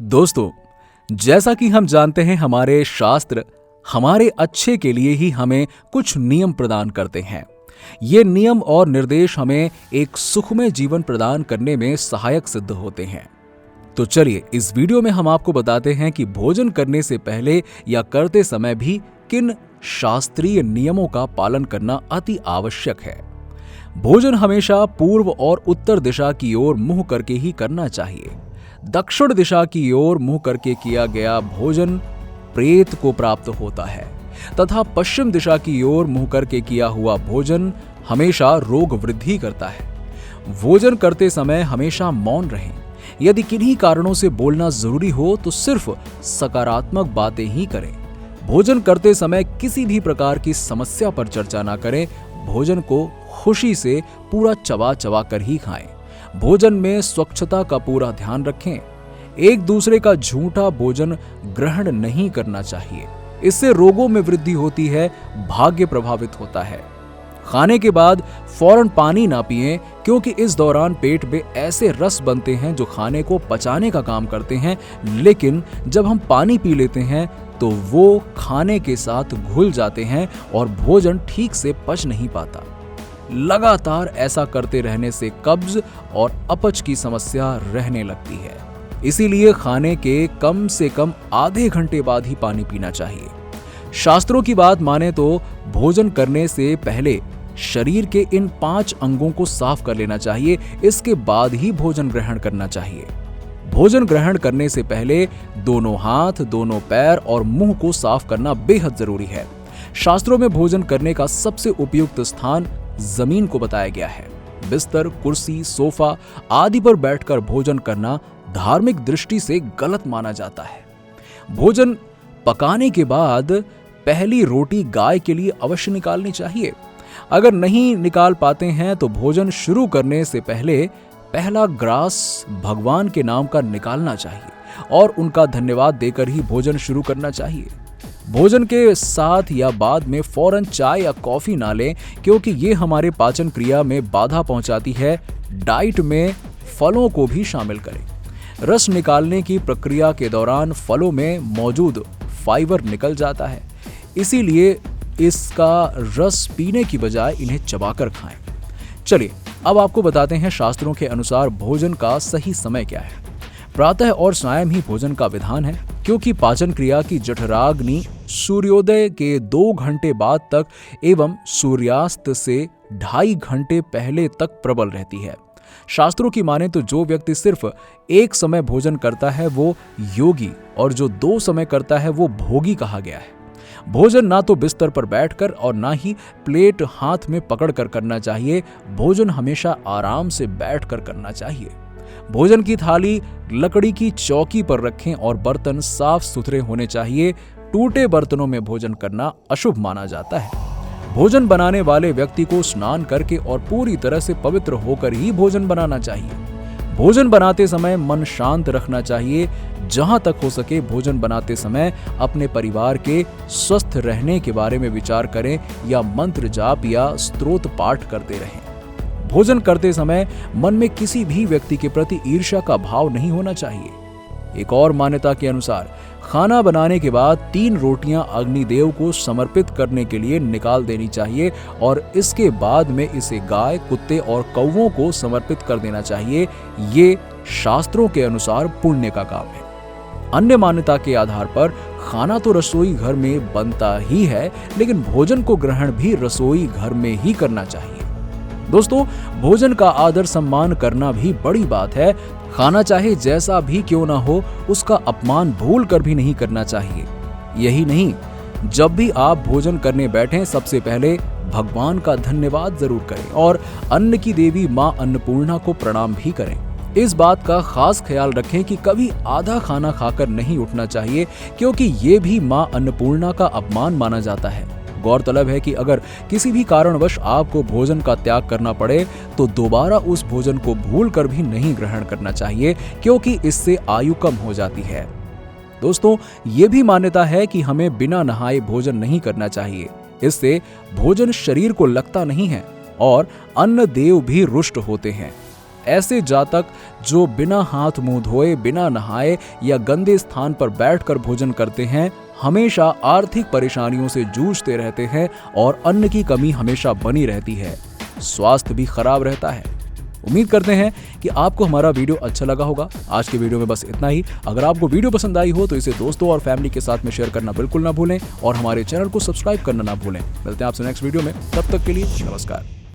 दोस्तों, जैसा कि हम जानते हैं, हमारे शास्त्र हमारे अच्छे के लिए ही हमें कुछ नियम प्रदान करते हैं। ये नियम और निर्देश हमें एक सुखमय जीवन प्रदान करने में सहायक सिद्ध होते हैं। तो चलिए, इस वीडियो में हम आपको बताते हैं कि भोजन करने से पहले या करते समय भी किन शास्त्रीय नियमों का पालन करना अति आवश्यक है। भोजन हमेशा पूर्व और उत्तर दिशा की ओर मुंह करके ही करना चाहिए। दक्षिण दिशा की ओर मुंह करके किया गया भोजन प्रेत को प्राप्त होता है तथा पश्चिम दिशा की ओर मुंह करके किया हुआ भोजन हमेशा रोग वृद्धि करता है। भोजन करते समय हमेशा मौन रहें। यदि किन्हीं कारणों से बोलना जरूरी हो तो सिर्फ सकारात्मक बातें ही करें। भोजन करते समय किसी भी प्रकार की समस्या पर चर्चा ना करें। भोजन को खुशी से पूरा चबा चबा कर ही खाएं। भोजन में स्वच्छता का पूरा ध्यान रखें। एक दूसरे का झूठा भोजन ग्रहण नहीं करना चाहिए। इससे रोगों में वृद्धि होती है, भाग्य प्रभावित होता है। खाने के बाद फौरन पानी ना पिएं, क्योंकि इस दौरान पेट में ऐसे रस बनते हैं जो खाने को पचाने का काम करते हैं, लेकिन जब हम पानी पी लेते हैं तो वो खाने के साथ घुल जाते हैं और भोजन ठीक से पच नहीं पाता। लगातार ऐसा करते रहने से कब्ज और अपच की समस्या रहने लगती है। इसीलिए खाने के कम से कम आधे घंटे बाद ही पानी पीना चाहिए। शास्त्रों की बात माने तो भोजन करने से पहले शरीर के इन 5 अंगों को साफ कर लेना चाहिए। इसके बाद ही भोजन ग्रहण करना चाहिए। भोजन ग्रहण करने से पहले दोनों हाथ, दोनों पैर और मुंह को साफ करना बेहद जरूरी है। शास्त्रों में भोजन करने का सबसे उपयुक्त स्थान जमीन को बताया गया है। बिस्तर, कुर्सी, सोफा आदि पर बैठकर भोजन करना धार्मिक दृष्टि से गलत माना जाता है। भोजन पकाने के बाद पहली रोटी गाय के लिए अवश्य निकालनी चाहिए। अगर नहीं निकाल पाते हैं तो भोजन शुरू करने से पहले पहला ग्रास भगवान के नाम का निकालना चाहिए और उनका धन्यवाद देकर ही भोजन शुरू करना चाहिए। भोजन के साथ या बाद में फौरन चाय या कॉफी ना लें, क्योंकि ये हमारे पाचन क्रिया में बाधा पहुंचाती है। डाइट में फलों को भी शामिल करें। रस निकालने की प्रक्रिया के दौरान फलों में मौजूद फाइबर निकल जाता है, इसीलिए इसका रस पीने की बजाय इन्हें चबाकर खाएं। चलिए, अब आपको बताते हैं शास्त्रों के अनुसार भोजन का सही समय क्या है। प्रातः और सायं ही भोजन का विधान है, क्योंकि पाचन क्रिया की जठराग्नि सूर्योदय के 2 घंटे बाद तक एवं सूर्यास्त से 2.5 घंटे पहले तक प्रबल रहती है। शास्त्रों की माने तो जो व्यक्ति सिर्फ एक समय भोजन करता है वो योगी, और जो 2 समय करता है वो भोगी कहा गया है। भोजन ना तो बिस्तर पर बैठकर और ना ही प्लेट हाथ में पकड़कर करना चाहिए। भोजन हमेशा आराम से बैठकर करना चाहिए। भोजन की थाली लकड़ी की चौकी पर रखें और बर्तन साफ सुथरे होने चाहिए। टूटे बर्तनों में भोजन करना अशुभ माना जाता है। भोजन बनाने वाले व्यक्ति को स्नान करके और पूरी तरह से पवित्र होकर ही भोजन बनाना चाहिए। भोजन बनाते समय मन शांत रखना चाहिए। जहां तक हो सके भोजन बनाते समय अपने परिवार के स्वस्थ रहने के बारे में विचार करें या मंत्र जाप या स्तोत्र पाठ करते रहें। भोजन करते समय मन में किसी भी व्यक्ति के प्रति ईर्ष्या का भाव नहीं होना चाहिए। एक और मान्यता के अनुसार खाना बनाने के बाद 3 रोटियां अग्निदेव को समर्पित करने के लिए निकाल देनी चाहिए और इसके बाद में इसे गाय, कुत्ते और कौवों को समर्पित कर देना चाहिए। ये शास्त्रों के अनुसार पुण्य का काम है। अन्य मान्यता के आधार पर खाना तो रसोई घर में बनता ही है, लेकिन भोजन को ग्रहण भी रसोई घर में ही करना चाहिए। दोस्तों, भोजन का आदर सम्मान करना भी बड़ी बात है। खाना चाहे जैसा भी क्यों ना हो, उसका अपमान भूल कर भी नहीं करना चाहिए। यही नहीं, जब भी आप भोजन करने बैठें सबसे पहले भगवान का धन्यवाद जरूर करें और अन्न की देवी मां अन्नपूर्णा को प्रणाम भी करें। इस बात का खास ख्याल रखें कि कभी आधा खाना खाकर नहीं उठना चाहिए, क्योंकि ये भी मां अन्नपूर्णा का अपमान माना जाता है। गौरतलब है कि अगर किसी भी कारणवश आपको भोजन का त्याग करना पड़े तो दोबारा उस भोजन को भूल कर भी नहीं ग्रहण करना चाहिए, क्योंकि इससे आयु कम हो जाती है। दोस्तों, ये भी मान्यता है कि हमें बिना नहाए भोजन नहीं करना चाहिए। इससे भोजन शरीर को लगता नहीं है और अन्न देव भी रुष्ट होते हैं। ऐसे जातक जो बिना हाथ मुंह धोए, बिना नहाए या गंदे स्थान पर बैठकर भोजन करते हैं, हमेशा आर्थिक परेशानियों से जूझते रहते हैं और अन्न की कमी हमेशा बनी रहती है। स्वास्थ्य भी खराब रहता है। उम्मीद करते हैं कि आपको हमारा वीडियो अच्छा लगा होगा। आज के वीडियो में बस इतना ही। अगर आपको वीडियो पसंद आई हो तो इसे दोस्तों और फैमिली के साथ में शेयर करना बिल्कुल ना भूलें और हमारे चैनल को सब्सक्राइब करना ना भूलें। मिलते हैं आपसे नेक्स्ट वीडियो में, तब तक के लिए नमस्कार।